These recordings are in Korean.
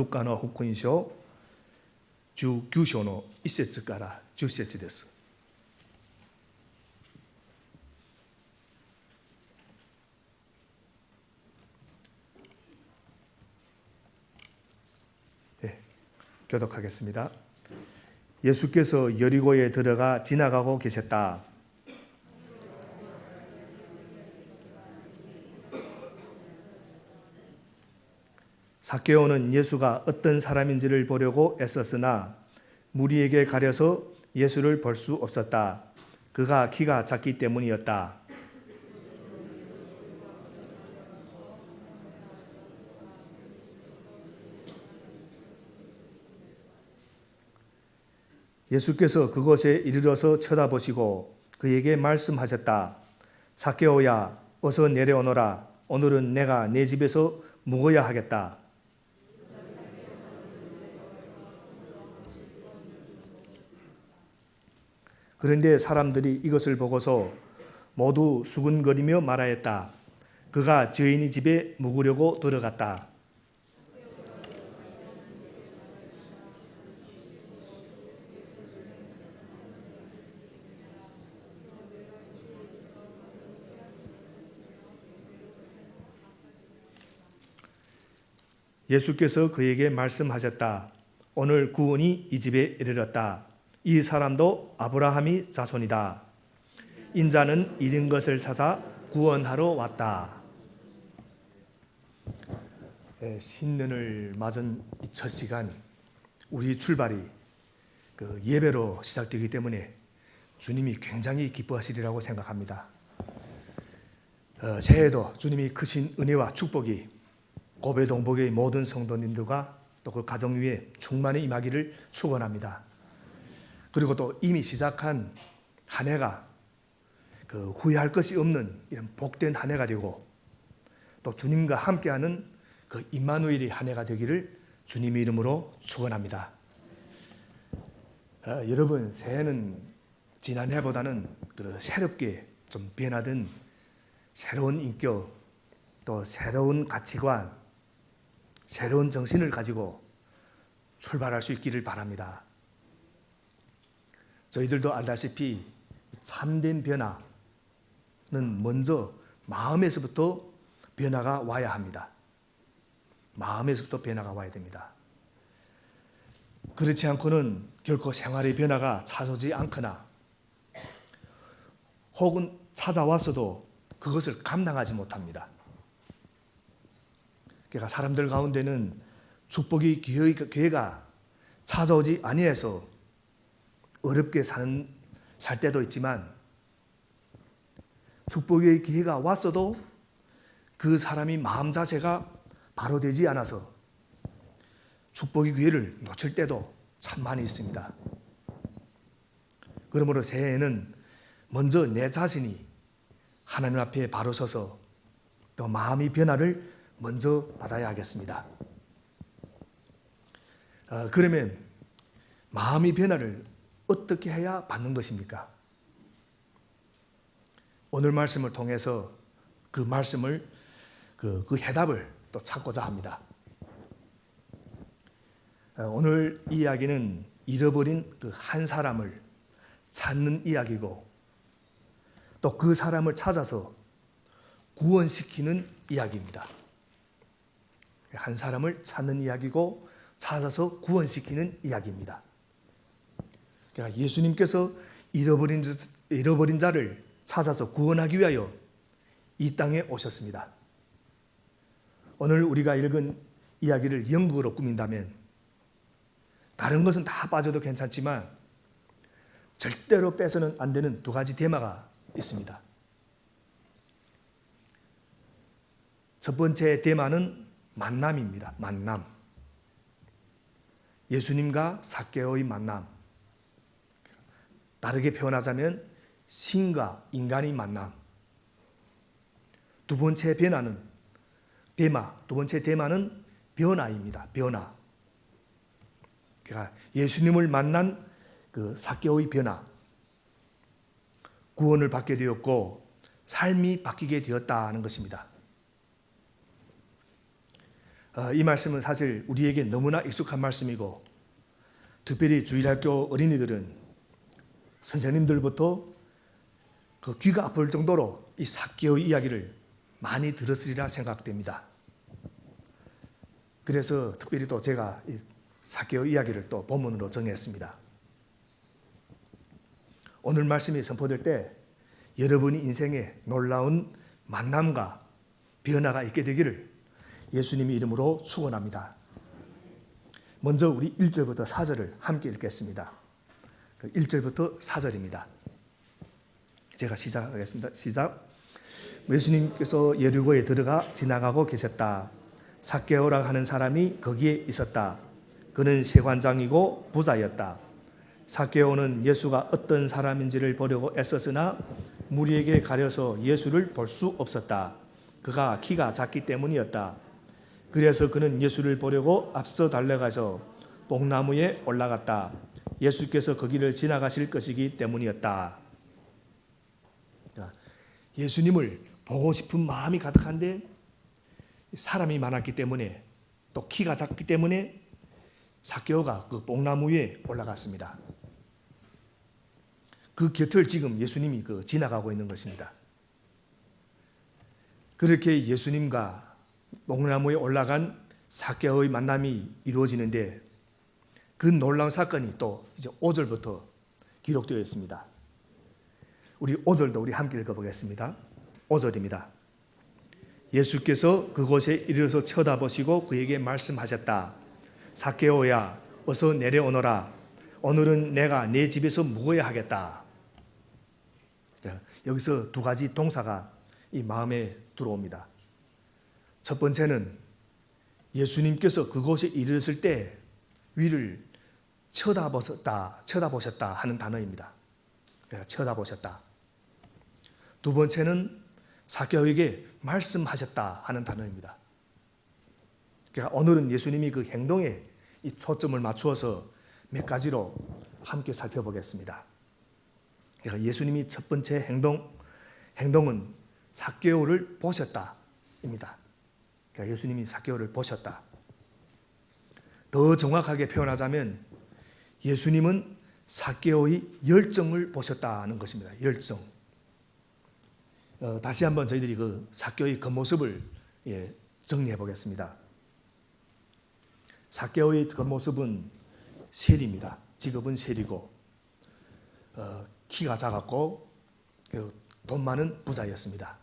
ルカの福音書19章の1節から10節です。교독하겠습니다. 예수께서 여리고에 들어가 지나가고 계셨다. 삭개오는 예수가 어떤 사람인지를 보려고 애썼으나 무리에게 가려서 예수를 볼 수 없었다. 그가 키가 작기 때문이었다. 예수께서 그곳에 이르러서 쳐다보시고 그에게 말씀하셨다. 삭개오야, 어서 내려오너라. 오늘은 내가 내 집에서 묵어야 하겠다. 그런데 사람들이 이것을 보고서 모두 수군거리며 말하였다. 그가 죄인의 집에 묵으려고 들어갔다. 예수께서 그에게 말씀하셨다. 오늘 구원이 이 집에 이르렀다. 이 사람도 아브라함이 자손이다. 인자는 잃은 것을 찾아 구원하러 왔다. 신년을 맞은 첫 시간, 우리 출발이 예배로 시작되기 때문에 주님이 굉장히 기뻐하시리라고 생각합니다. 새해에도 주님이 크신 은혜와 축복이 고배 동복의 모든 성도님들과 또 그 가정 위에 충만히 임하기를 축원합니다. 그리고 또 이미 시작한 한 해가 후회할 것이 없는 이런 복된 한 해가 되고 또 주님과 함께하는 그 임마누엘의 한 해가 되기를 주님의 이름으로 축원합니다. 여러분, 새해는 지난 해보다는 새롭게 좀 변화된 새로운 인격, 또 새로운 가치관, 새로운 정신을 가지고 출발할 수 있기를 바랍니다. 저희들도 알다시피 참된 변화는 먼저 마음에서부터 변화가 와야 합니다. 마음에서부터 변화가 와야 됩니다. 그렇지 않고는 결코 생활의 변화가 찾아오지 않거나 혹은 찾아왔어도 그것을 감당하지 못합니다. 그러니까 사람들 가운데는 축복의 기회가 찾아오지 아니해서 어렵게 살 때도 있지만 축복의 기회가 왔어도 그 사람이 마음 자세가 바로 되지 않아서 축복의 기회를 놓칠 때도 참 많이 있습니다. 그러므로 새해에는 먼저 내 자신이 하나님 앞에 바로 서서 또 마음의 변화를 먼저 받아야 하겠습니다. 그러면 마음의 변화를 어떻게 해야 받는 것입니까? 오늘 말씀을 통해서 그 말씀을 그 해답을 또 찾고자 합니다. 오늘 이야기는 잃어버린 그 한 사람을 찾는 이야기고 또 그 사람을 찾아서 구원시키는 이야기입니다. 한 사람을 찾는 이야기고 찾아서 구원시키는 이야기입니다. 그러니까 예수님께서 잃어버린 자를 찾아서 구원하기 위하여 이 땅에 오셨습니다. 오늘 우리가 읽은 이야기를 연극으로 꾸민다면 다른 것은 다 빠져도 괜찮지만 절대로 빼서는 안 되는 두 가지 테마가 있습니다. 첫 번째 테마는 만남입니다. 만남. 예수님과 삭개오의 만남. 다르게 표현하자면 신과 인간의 만남. 두 번째 테마는 변화입니다. 변화. 그러니까 예수님을 만난 그 삭개오의 변화. 구원을 받게 되었고 삶이 바뀌게 되었다는 것입니다. 이 말씀은 사실 우리에게 너무나 익숙한 말씀이고, 특별히 주일학교 어린이들은 선생님들부터 그 귀가 아플 정도로 이 삭개오의 이야기를 많이 들었으리라 생각됩니다. 그래서 특별히 또 제가 이 삭개오 이야기를 또 본문으로 정했습니다. 오늘 말씀이 선포될 때 여러분이 인생에 놀라운 만남과 변화가 있게 되기를 예수님의 이름으로 축원합니다. 먼저 우리 1절부터 4절을 함께 읽겠습니다. 1절부터 4절입니다. 제가 시작하겠습니다. 시작. 예수님께서 여리고에 들어가 지나가고 계셨다. 삭개오라 하는 사람이 거기에 있었다. 그는 세관장이고 부자였다. 삭개오는 예수가 어떤 사람인지를 보려고 애썼으나 무리에게 가려서 예수를 볼 수 없었다. 그가 키가 작기 때문이었다. 그래서 그는 예수를 보려고 앞서 달려가서 뽕나무에 올라갔다. 예수께서 거기를 지나가실 것이기 때문이었다. 예수님을 보고 싶은 마음이 가득한데 사람이 많았기 때문에, 또 키가 작기 때문에 삭개오가 그 뽕나무 위에 올라갔습니다. 그 곁을 지금 예수님이 지나가고 있는 것입니다. 그렇게 예수님과 뽕나무에 올라간 삭개오의 만남이 이루어지는데, 그 놀라운 사건이 또 이제 5절부터 기록되어 있습니다. 우리 5절도 우리 함께 읽어보겠습니다. 5절입니다. 예수께서 그곳에 이르러서 쳐다보시고 그에게 말씀하셨다. 삭개오야, 어서 내려오너라. 오늘은 내가 내 집에서 묵어야 하겠다. 여기서 두 가지 동사가 이 마음에 들어옵니다. 첫 번째는 예수님께서 그곳에 이르렀을 때 위를 쳐다보셨다 하는 단어입니다. 쳐다보셨다. 두 번째는 삭개오에게 말씀하셨다 하는 단어입니다. 그러니까 오늘은 예수님이 그 행동에 이 초점을 맞추어서 몇 가지로 함께 살펴보겠습니다. 그러니까 예수님이 첫 번째 행동은 삭개오를 보셨다입니다. 그러니까 예수님이 삭개오를 보셨다. 더 정확하게 표현하자면 예수님은 삭개오의 열정을 보셨다는 것입니다. 열정. 다시 한번 저희들이 그 삭개오의 겉모습을 정리해 보겠습니다. 삭개오의 겉모습은 세리입니다. 직업은 세리고 키가 작았고 돈 많은 부자였습니다.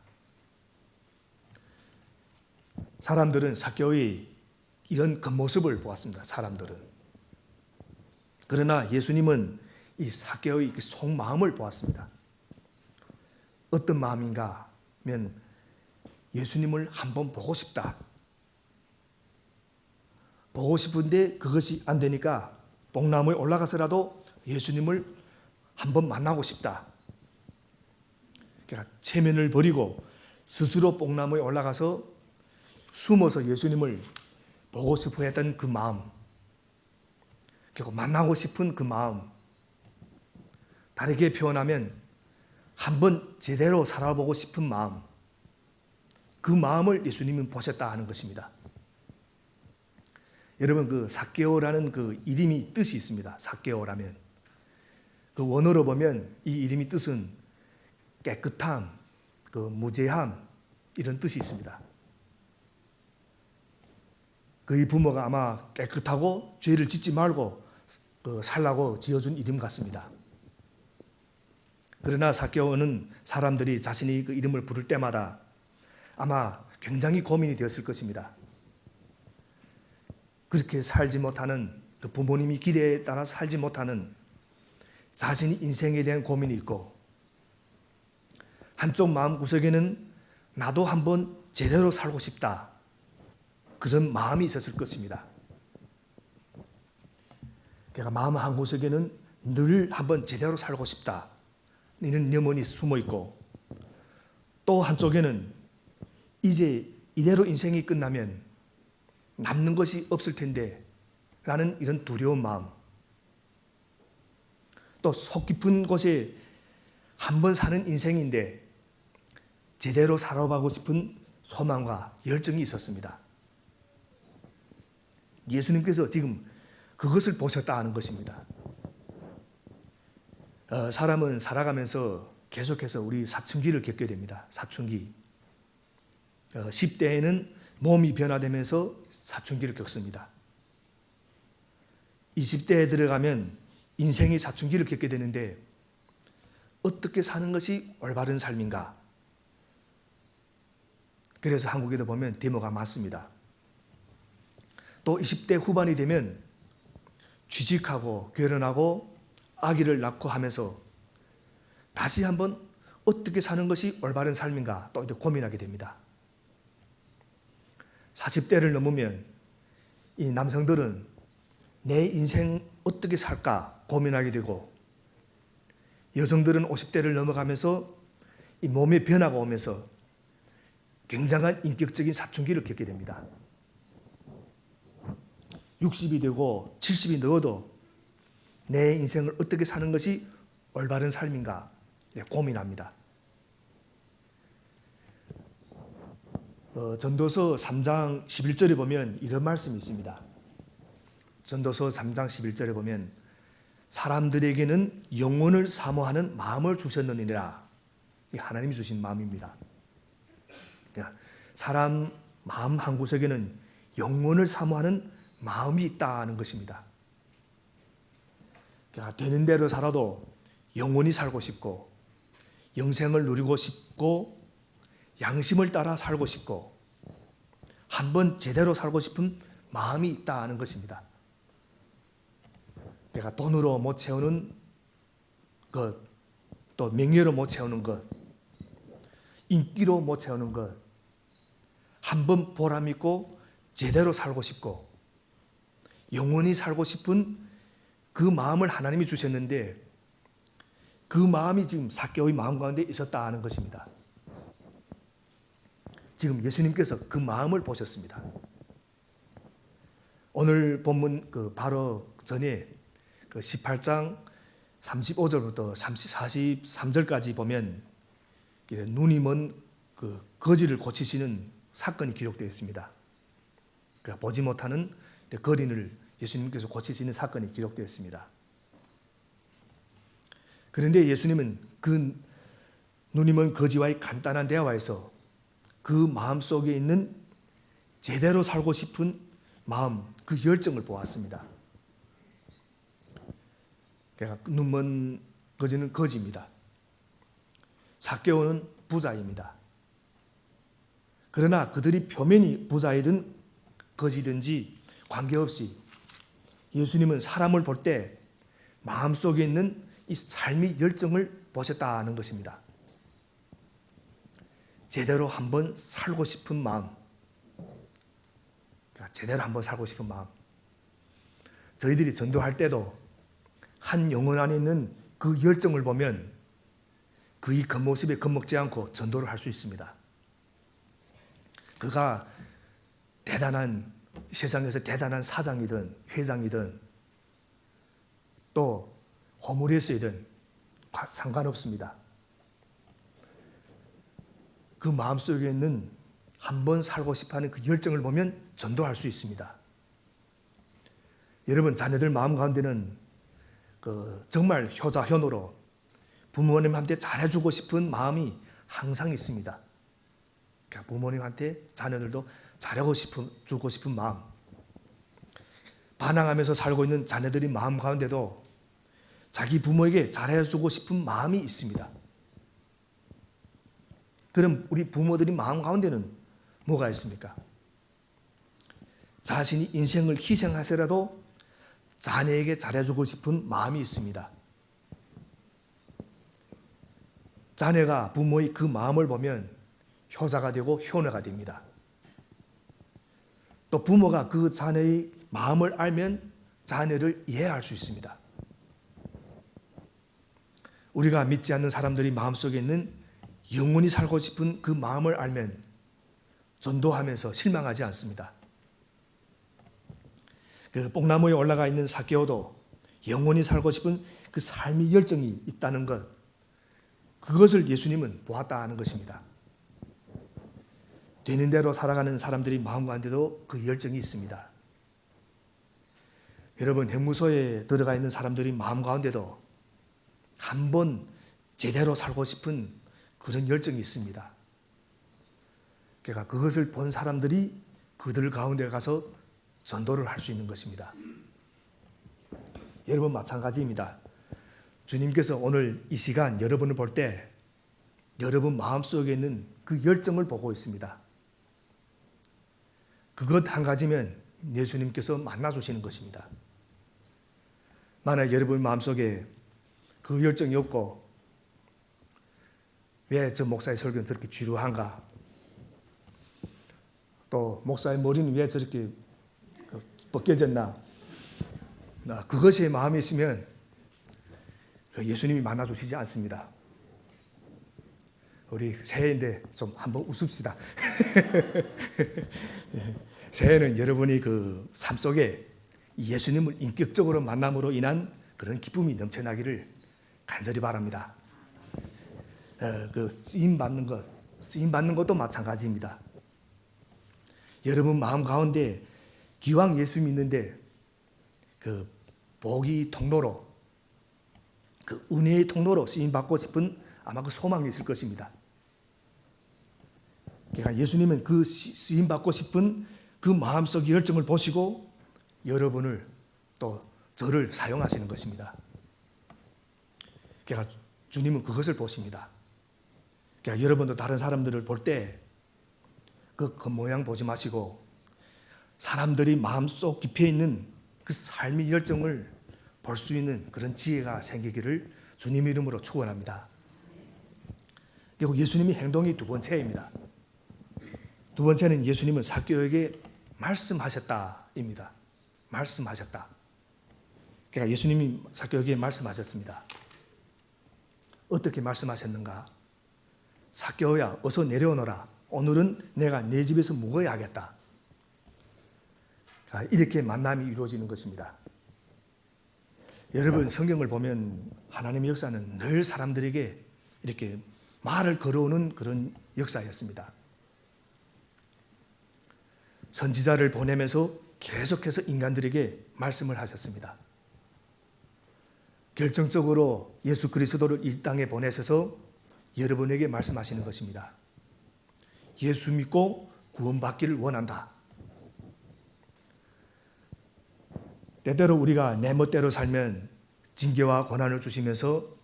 사람들은 삭개오의 이런 겉모습을 보았습니다. 사람들은. 그러나 예수님은 이 삭개오의 속마음을 보았습니다. 어떤 마음인가 하면 예수님을 한번 보고 싶다. 보고 싶은데 그것이 안 되니까 뽕나무에 올라가서라도 예수님을 한번 만나고 싶다. 그러니까 체면을 버리고 스스로 뽕나무에 올라가서 숨어서 예수님을 보고 싶어 했던 그 마음, 그리고 만나고 싶은 그 마음, 다르게 표현하면 한번 제대로 살아보고 싶은 마음, 그 마음을 예수님은 보셨다 하는 것입니다. 여러분, 그 삭개오라는 그 이름이 뜻이 있습니다. 삭개오라면 그 원어로 보면 이 이름이 뜻은 깨끗함, 그 무죄함, 이런 뜻이 있습니다. 그의 부모가 아마 깨끗하고 죄를 짓지 말고 살라고 지어준 이름 같습니다. 그러나 삭개오는 사람들이 자신이 그 이름을 부를 때마다 아마 굉장히 고민이 되었을 것입니다. 그렇게 살지 못하는, 그 부모님이 기대에 따라 살지 못하는 자신이 인생에 대한 고민이 있고, 한쪽 마음구석에는 나도 한번 제대로 살고 싶다, 그런 마음이 있었을 것입니다. 그러니까 마음 한구석에는 늘 한번 제대로 살고 싶다, 이런 염원이 숨어 있고, 또 한쪽에는 이제 이대로 인생이 끝나면 남는 것이 없을 텐데 라는 이런 두려운 마음, 또 속 깊은 곳에 한번 사는 인생인데 제대로 살아가고 싶은 소망과 열정이 있었습니다. 예수님께서 지금 그것을 보셨다 하는 것입니다. 사람은 살아가면서 계속해서 우리 사춘기를 겪게 됩니다. 사춘기. 10대에는 몸이 변화되면서 사춘기를 겪습니다. 20대에 들어가면 인생이 사춘기를 겪게 되는데 어떻게 사는 것이 올바른 삶인가? 그래서 한국에도 보면 데모가 많습니다. 또 20대 후반이 되면 취직하고 결혼하고 아기를 낳고 하면서 다시 한번 어떻게 사는 것이 올바른 삶인가 또 고민하게 됩니다. 40대를 넘으면 이 남성들은 내 인생 어떻게 살까 고민하게 되고, 여성들은 50대를 넘어가면서 이 몸의 변화가 오면서 굉장한 인격적인 사춘기를 겪게 됩니다. 60이 되고 70이 넘어도 내 인생을 어떻게 사는 것이 올바른 삶인가 고민합니다. 전도서 3장 11절에 보면 이런 말씀이 있습니다. 전도서 3장 11절에 보면 사람들에게는 영혼을 사모하는 마음을 주셨느니라. 하나님이 주신 마음입니다. 사람 마음 한구석에는 영혼을 사모하는 마음이 있다는 것입니다. 되는 대로 살아도 영원히 살고 싶고, 영생을 누리고 싶고, 양심을 따라 살고 싶고, 한번 제대로 살고 싶은 마음이 있다는 것입니다. 내가 돈으로 못 채우는 것, 또 명예로 못 채우는 것, 인기로 못 채우는 것, 한번 보람 있고 제대로 살고 싶고 영원히 살고 싶은 그 마음을 하나님이 주셨는데, 그 마음이 지금 삭개오의 마음 가운데 있었다 하는 것입니다. 지금 예수님께서 그 마음을 보셨습니다. 오늘 본문 바로 전에 18장 35절부터 43절까지 보면 눈이 먼 거지를 고치시는 사건이 기록되어 있습니다. 보지 못하는 거린을 예수님께서 고치시는 사건이 기록되어 있습니다. 그런데 예수님은 그 눈이 먼 거지와의 간단한 대화에서 그 마음 속에 있는 제대로 살고 싶은 마음, 그 열정을 보았습니다. 그러니까 눈 먼 거지는 거지입니다. 삭개오는 부자입니다. 그러나 그들이 표면이 부자이든 거지든지 관계없이 예수님은 사람을 볼 때 마음속에 있는 이 삶의 열정을 보셨다는 것입니다. 제대로 한번 살고 싶은 마음, 제대로 한번 살고 싶은 마음. 저희들이 전도할 때도 한 영혼 안에 있는 그 열정을 보면 그의 겉모습에 겁먹지 않고 전도를 할 수 있습니다. 그가 세상에서 대단한 사장이든 회장이든 또 호물에서이든 상관없습니다. 그 마음속에 있는 한번 살고 싶어하는 그 열정을 보면 전도할 수 있습니다. 여러분, 자녀들 마음 가운데는 정말 효자효노로 부모님한테 잘해주고 싶은 마음이 항상 있습니다. 그러니까 부모님한테 자녀들도 잘해주고 싶은 마음, 반항하면서 살고 있는 자녀들의 마음 가운데도 자기 부모에게 잘해주고 싶은 마음이 있습니다. 그럼 우리 부모들의 마음 가운데는 뭐가 있습니까? 자신이 인생을 희생하세라도 자녀에게 잘해주고 싶은 마음이 있습니다. 자녀가 부모의 그 마음을 보면 효자가 되고 효녀가 됩니다. 또 부모가 그 자녀의 마음을 알면 자녀를 이해할 수 있습니다. 우리가 믿지 않는 사람들이 마음속에 있는 영원히 살고 싶은 그 마음을 알면 전도하면서 실망하지 않습니다. 그 뽕나무에 올라가 있는 삭개오도 영원히 살고 싶은 그 삶의 열정이 있다는 것, 그것을 예수님은 보았다 하는 것입니다. 되는 대로 살아가는 사람들이 마음 가운데도 그 열정이 있습니다. 여러분, 형무소에 들어가 있는 사람들이 마음 가운데도 한번 제대로 살고 싶은 그런 열정이 있습니다. 그러니까 그것을 본 사람들이 그들 가운데 가서 전도를 할 수 있는 것입니다. 여러분, 마찬가지입니다. 주님께서 오늘 이 시간 여러분을 볼 때 여러분 마음속에 있는 그 열정을 보고 있습니다. 그것 한 가지면 예수님께서 만나주시는 것입니다. 만약 여러분 마음속에 그 열정이 없고 왜 저 목사의 설교는 저렇게 지루한가, 또 목사의 머리는 왜 저렇게 벗겨졌나, 그것이 마음에 있으면 예수님이 만나주시지 않습니다. 우리 새해인데 좀 한번 웃읍시다. 새해는 여러분이 그 삶 속에 예수님을 인격적으로 만남으로 인한 그런 기쁨이 넘쳐나기를 간절히 바랍니다. 그 쓰임 받는 것도 마찬가지입니다. 여러분 마음 가운데 기왕 예수 믿는데 그 복이 통로로, 그 은혜의 통로로 쓰임 받고 싶은 아마 그 소망이 있을 것입니다. 그러니까 예수님은 그 쓰임 받고 싶은 그 마음속 열정을 보시고 여러분을 또 저를 사용하시는 것입니다. 그러니까 주님은 그것을 보십니다. 그러니까 여러분도 다른 사람들을 볼 때 그 겉모양 보지 마시고 사람들이 마음속 깊이 있는 그 삶의 열정을 볼 수 있는 그런 지혜가 생기기를 주님 이름으로 축원합니다. 그리고 예수님의 행동이 두 번째입니다. 두 번째는 예수님은 삭개오에게 말씀하셨다입니다. 말씀하셨다. 그러니까 예수님이 삭개오에게 말씀하셨습니다. 어떻게 말씀하셨는가? 삭개오야, 어서 내려오너라. 오늘은 내가 내 집에서 묵어야 하겠다. 이렇게 만남이 이루어지는 것입니다. 여러분, 성경을 보면 하나님의 역사는 늘 사람들에게 이렇게 말을 걸어오는 그런 역사였습니다. 선지자를 보내면서 계속해서 인간들에게 말씀을 하셨습니다. 결정적으로 예수 그리스도를 이 땅에 보내셔서 여러분에게 말씀하시는 것입니다. 예수 믿고 구원받기를 원한다. 때때로 우리가 내 멋대로 살면 징계와 고난을 주시면서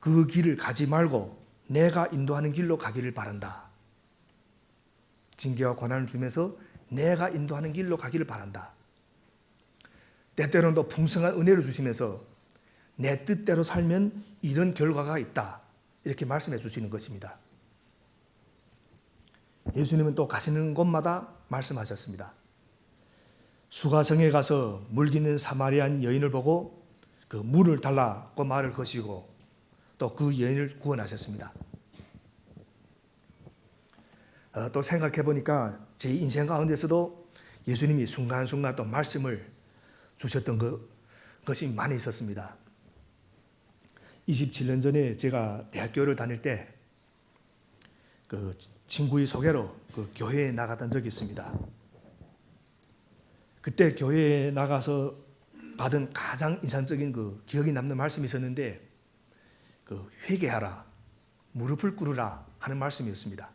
그 길을 가지 말고 내가 인도하는 길로 가기를 바란다. 징계와 고난을 주면서 내가 인도하는 길로 가기를 바란다. 때때로는 또 풍성한 은혜를 주시면서 내 뜻대로 살면 이런 결과가 있다. 이렇게 말씀해 주시는 것입니다. 예수님은 또 가시는 곳마다 말씀하셨습니다. 수가성에 가서 물기는 사마리안 여인을 보고 그 물을 달라고 말을 거시고 또 그 여인을 구원하셨습니다. 또 생각해 보니까 제 인생 가운데서도 예수님이 순간순간 또 말씀을 주셨던 것이 많이 있었습니다. 27년 전에 제가 대학교를 다닐 때 그 친구의 소개로 그 교회에 나갔던 적이 있습니다. 그때 교회에 나가서 받은 가장 인상적인 그 기억이 남는 말씀이 있었는데 그 회개하라, 무릎을 꿇으라 하는 말씀이었습니다.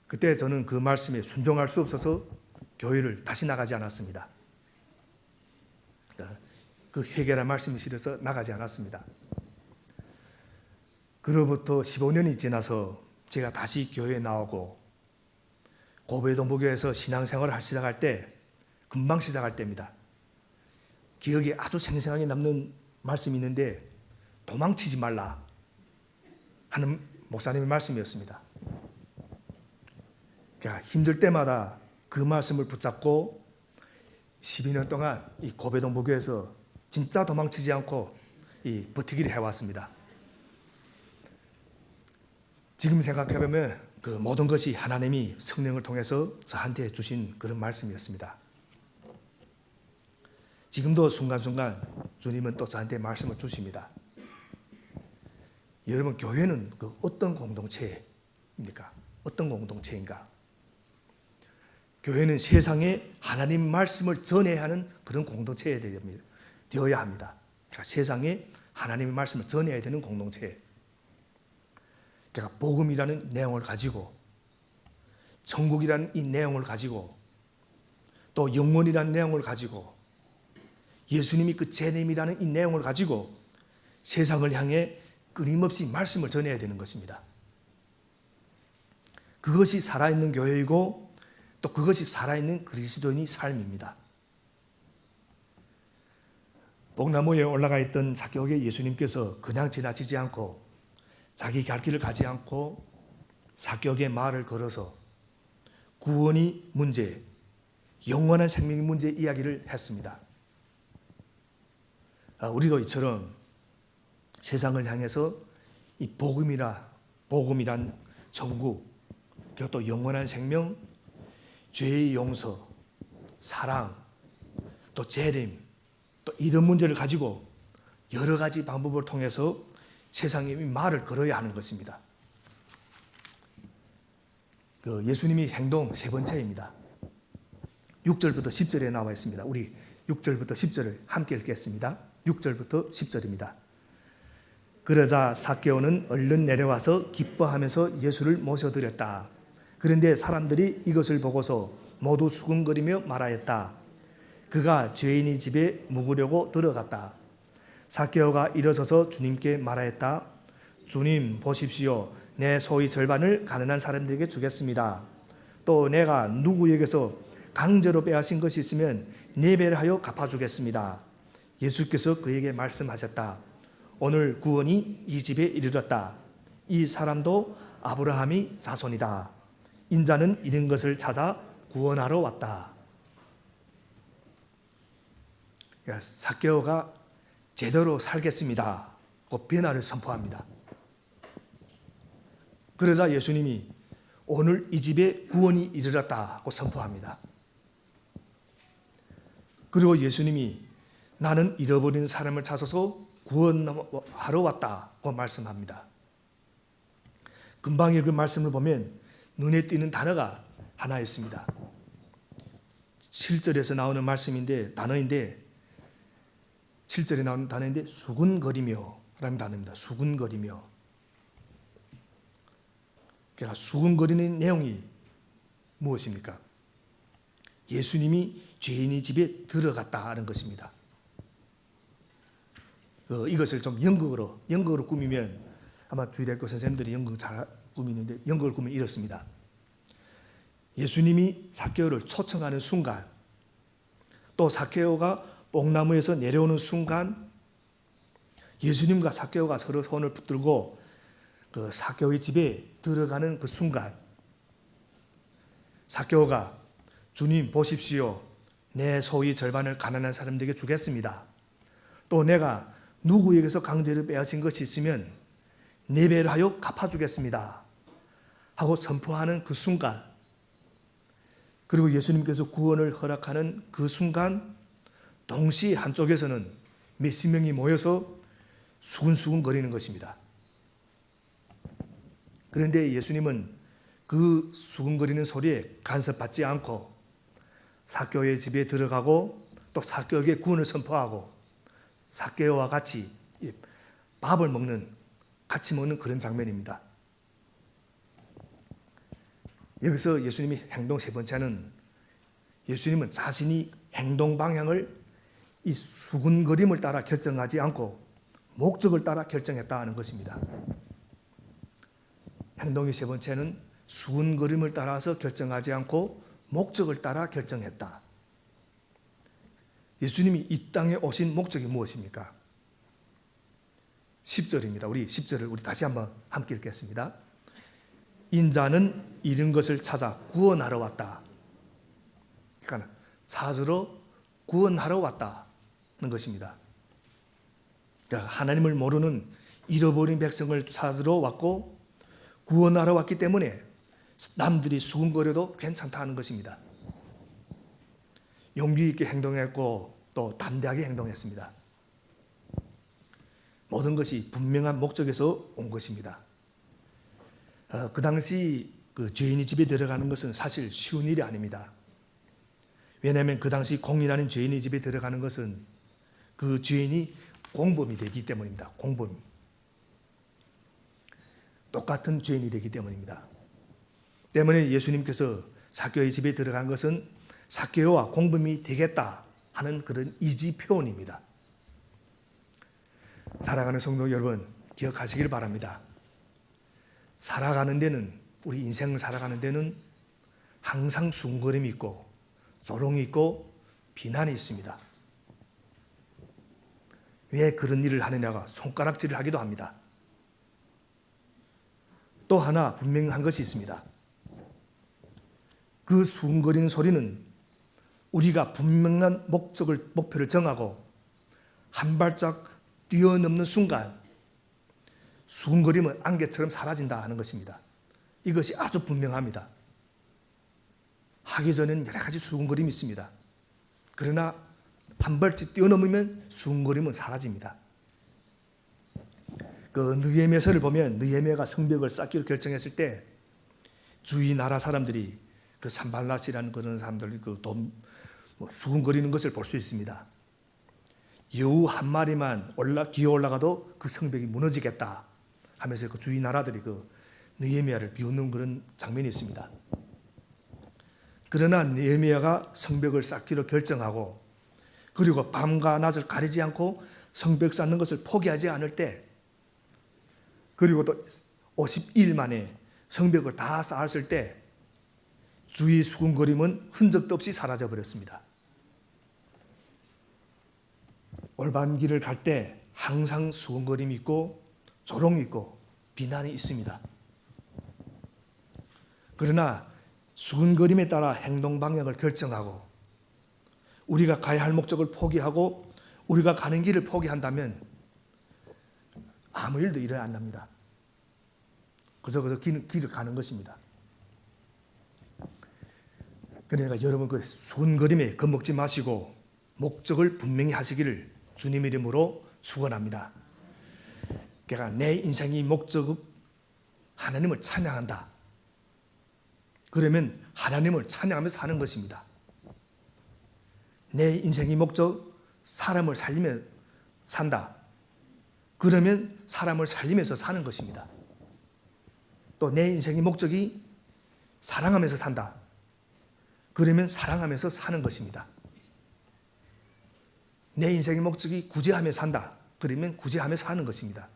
그때 저는 그 말씀에 순종할 수 없어서 교회를 다시 나가지 않았습니다. 그 회개라는 말씀이 싫어서 나가지 않았습니다. 그로부터 15년이 지나서 제가 다시 교회에 나오고 고배동부교회에서 신앙생활을 시작할 때, 금방 시작할 때입니다. 기억에 아주 생생하게 남는 말씀이 있는데 도망치지 말라 하는 목사님의 말씀이었습니다. 그러니까 힘들 때마다 그 말씀을 붙잡고 12년 동안 이 고배동부교회에서 진짜 도망치지 않고 버티기를 해왔습니다. 지금 생각해보면 그 모든 것이 하나님이 성령을 통해서 저한테 주신 그런 말씀이었습니다. 지금도 순간순간 주님은 또 저한테 말씀을 주십니다. 여러분, 교회는 그 어떤 공동체입니까? 어떤 공동체인가? 교회는 세상에 하나님 말씀을 전해야 하는 그런 공동체가 되어야 합니다. 그러니까 세상에 하나님의 말씀을 전해야 되는 공동체. 그러니까 복음이라는 내용을 가지고, 천국이라는 이 내용을 가지고, 또 영원이라는 내용을 가지고, 예수님이 그 재림이라는 이 내용을 가지고 세상을 향해 끊임없이 말씀을 전해야 되는 것입니다. 그것이 살아있는 교회이고 또 그것이 살아있는 그리스도인의 삶입니다. 복나무에 올라가 있던 삭개오에게 예수님께서 그냥 지나치지 않고 자기 갈 길을 가지 않고 삭개오에게 말을 걸어서 구원의 문제, 영원한 생명의 문제 이야기를 했습니다. 우리도 이처럼 세상을 향해서 이 복음이란 천국, 그리고 또 영원한 생명, 죄의 용서, 사랑, 또 재림, 또 이런 문제를 가지고 여러 가지 방법을 통해서 세상에 말을 걸어야 하는 것입니다. 예수님이 행동 세 번째입니다. 6절부터 10절에 나와 있습니다. 우리 6절부터 10절을 함께 읽겠습니다. 6절부터 10절입니다. 그러자 삭개오는 얼른 내려와서 기뻐하면서 예수를 모셔드렸다. 그런데 사람들이 이것을 보고서 모두 수군거리며 말하였다. 그가 죄인의 집에 묵으려고 들어갔다. 삭개오가 일어서서 주님께 말하였다. 주님 보십시오. 내 소의 절반을 가난한 사람들에게 주겠습니다. 또 내가 누구에게서 강제로 빼앗은 것이 있으면 4배를 하여 갚아주겠습니다. 예수께서 그에게 말씀하셨다. 오늘 구원이 이 집에 이르렀다. 이 사람도 아브라함의 자손이다. 인자는 잃은 것을 찾아 구원하러 왔다. 삭개오가 제대로 살겠습니다. 그 변화를 선포합니다. 그러자 예수님이 오늘 이 집에 구원이 이르렀다고 선포합니다. 그리고 예수님이 나는 잃어버린 사람을 찾아서 구원하러 왔다고 말씀합니다. 금방 읽은 말씀을 보면 눈에 띄는 단어가 하나 있습니다. 7절에서 나오는 말씀인데 단어인데 7절에 나오는 단어인데 수군거리며 라는 단어입니다. 수군거리며. 그러니까 수군거리는 내용이 무엇입니까? 예수님이 죄인의 집에 들어갔다는 것입니다. 이것을 좀 연극으로 꾸미면 아마 주일학교 선생님들이 연극 잘 꾸미는데 연극을 꾸미면 이렇습니다. 예수님이 삭개오를 초청하는 순간, 또 삭개오가 뽕나무에서 내려오는 순간, 예수님과 삭개오가 서로 손을 붙들고 그 삭개오의 집에 들어가는 그 순간, 삭개오가 주님 보십시오. 내 소의 절반을 가난한 사람들에게 주겠습니다. 또 내가 누구에게서 강제로 빼앗은 것이 있으면 4배를 하여 갚아주겠습니다. 하고 선포하는 그 순간, 그리고 예수님께서 구원을 허락하는 그 순간, 동시에 한쪽에서는 몇십 명이 모여서 수군수군 거리는 것입니다. 그런데 예수님은 그 수군거리는 소리에 간섭받지 않고 삭개오의 집에 들어가고 또 삭개오에게 구원을 선포하고 삭개오와 같이 밥을 같이 먹는 그런 장면입니다. 여기서 예수님이 행동 세 번째는 예수님은 자신이 행동 방향을 이 수군거림을 따라 결정하지 않고 목적을 따라 결정했다는 것입니다. 행동의 세 번째는 수군거림을 따라서 결정하지 않고 목적을 따라 결정했다. 예수님이 이 땅에 오신 목적이 무엇입니까? 10절입니다. 우리 10절을 우리 다시 한번 함께 읽겠습니다. 인자는 잃은 것을 찾아 구원하러 왔다. 그러니까 찾으러 구원하러 왔다는 것입니다. 그러니까 하나님을 모르는 잃어버린 백성을 찾으러 왔고 구원하러 왔기 때문에 남들이 수군거려도 괜찮다는 것입니다. 용기 있게 행동했고 또 담대하게 행동했습니다. 모든 것이 분명한 목적에서 온 것입니다. 그 당시 그 죄인이 집에 들어가는 것은 사실 쉬운 일이 아닙니다. 왜냐하면 그 당시 공인하는 죄인의 집에 들어가는 것은 그 죄인이 공범이 되기 때문입니다. 공범. 똑같은 죄인이 되기 때문입니다. 때문에 예수님께서 삭개오의 집에 들어간 것은 삭개오와 공범이 되겠다 하는 그런 의지 표현입니다. 사랑하는 성도 여러분, 기억하시길 바랍니다. 살아가는 데는, 우리 인생을 살아가는 데는 항상 수군거림이 있고 조롱이 있고 비난이 있습니다. 왜 그런 일을 하느냐가 손가락질을 하기도 합니다. 또 하나 분명한 것이 있습니다. 그 수군거리는 소리는 우리가 분명한 목표를 정하고 한 발짝 뛰어넘는 순간 수군거림은 안개처럼 사라진다 하는 것입니다. 이것이 아주 분명합니다. 하기 전에는 여러 가지 수군거림이 있습니다. 그러나 한 발짝 뛰어넘으면 수군거림은 사라집니다. 그 느헤미야서를 보면 느헤미야가 성벽을 쌓기로 결정했을 때 주위 나라 사람들이 그 산발랏이라는 그런 사람들이 수군거리는 것을 볼 수 있습니다. 여우 한 마리만 기어 올라가도 그 성벽이 무너지겠다 하면서 그 주위 나라들이 그 느헤미야를 비웃는 그런 장면이 있습니다. 그러나 느헤미야가 성벽을 쌓기로 결정하고 그리고 밤과 낮을 가리지 않고 성벽 쌓는 것을 포기하지 않을 때 그리고 또 52일 만에 성벽을 다 쌓았을 때 주위 수군거림은 흔적도 없이 사라져 버렸습니다. 올바른 길을 갈 때 항상 수군거림이 있고 조롱이 있고 비난이 있습니다. 그러나 수군거림에 따라 행동 방향을 결정하고 우리가 가야 할 목적을 포기하고 우리가 가는 길을 포기한다면 아무 일도 일어나 안 납니다. 그저 길을 가는 것입니다. 그러니까 여러분 그 수군거림에 겁먹지 마시고 목적을 분명히 하시기를 주님 이름으로 축원합니다. 그러니까 내 인생의 목적은 하나님을 찬양한다. 그러면 하나님을 찬양하면서 사는 것입니다. 내 인생의 목적 사람을 살리며 산다. 그러면 사람을 살리면서 사는 것입니다. 또 내 인생의 목적이 사랑하면서 산다. 그러면 사랑하면서 사는 것입니다. 내 인생의 목적이 구제하며 산다. 그러면 구제하며 사는 것입니다.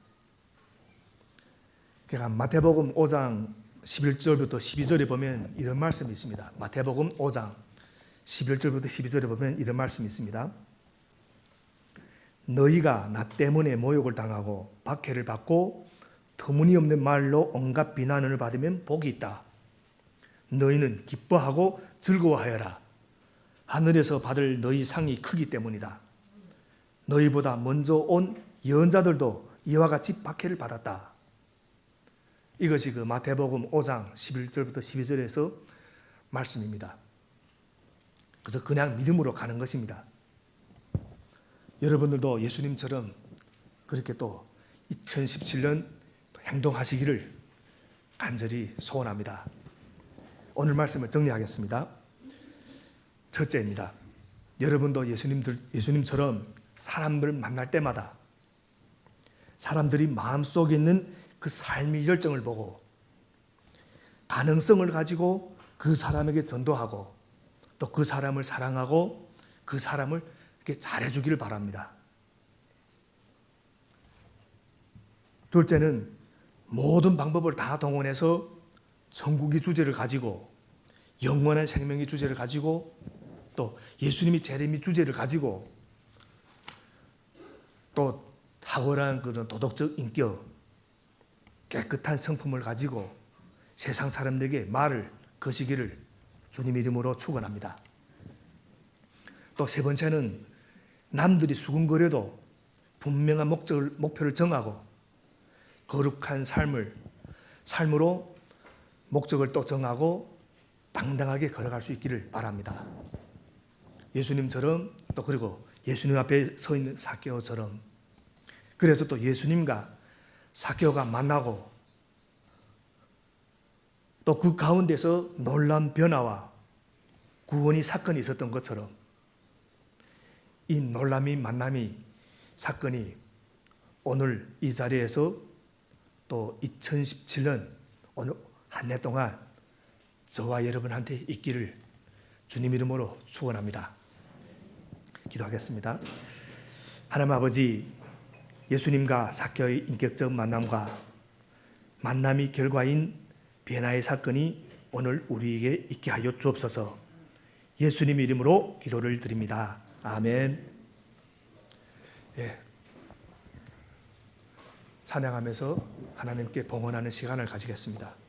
그러니까 마태복음 5장 11절부터 12절에 보면 이런 말씀이 있습니다. 마태복음 5장 11절부터 12절에 보면 이런 말씀이 있습니다. 너희가 나 때문에 모욕을 당하고 박해를 받고 터무니없는 말로 온갖 비난을 받으면 복이 있다. 너희는 기뻐하고 즐거워하여라. 하늘에서 받을 너희 상이 크기 때문이다. 너희보다 먼저 온 예언자들도 이와 같이 박해를 받았다. 이것이 그 마태복음 5장 11절부터 12절에서 말씀입니다. 그래서 그냥 믿음으로 가는 것입니다. 여러분들도 예수님처럼 그렇게 또 2017년 행동하시기를 간절히 소원합니다. 오늘 말씀을 정리하겠습니다. 첫째입니다. 여러분도 예수님처럼 사람들을 만날 때마다 사람들이 마음속에 있는 그 삶의 열정을 보고 가능성을 가지고 그 사람에게 전도하고 또 그 사람을 사랑하고 그 사람을 이렇게 잘해주기를 바랍니다. 둘째는 모든 방법을 다 동원해서 천국의 주제를 가지고 영원한 생명의 주제를 가지고 또 예수님이 재림의 주제를 가지고 또 탁월한 그런 도덕적 인격, 깨끗한 성품을 가지고 세상 사람들에게 말을 거시기를 주님 이름으로 축원합니다. 또 세 번째는 남들이 수군거려도 분명한 목표를 정하고 거룩한 삶으로 목적을 또 정하고 당당하게 걸어갈 수 있기를 바랍니다. 예수님처럼 또 그리고 예수님 앞에 서 있는 삭개오처럼 그래서 또 예수님과 삭개오가 만나고 또 그 가운데서 놀라운 변화와 구원이 사건이 있었던 것처럼 이 놀라미 만남이 사건이 오늘 이 자리에서 또 2017년 오늘 한 해 동안 저와 여러분한테 있기를 주님 이름으로 축원합니다. 기도하겠습니다. 하나님 아버지, 예수님과 삭개의 인격적 만남과 만남이 결과인 변화의 사건이 오늘 우리에게 있게 하여 주옵소서. 예수님 이름으로 기도를 드립니다. 아멘. 예. 찬양하면서 하나님께 봉헌하는 시간을 가지겠습니다.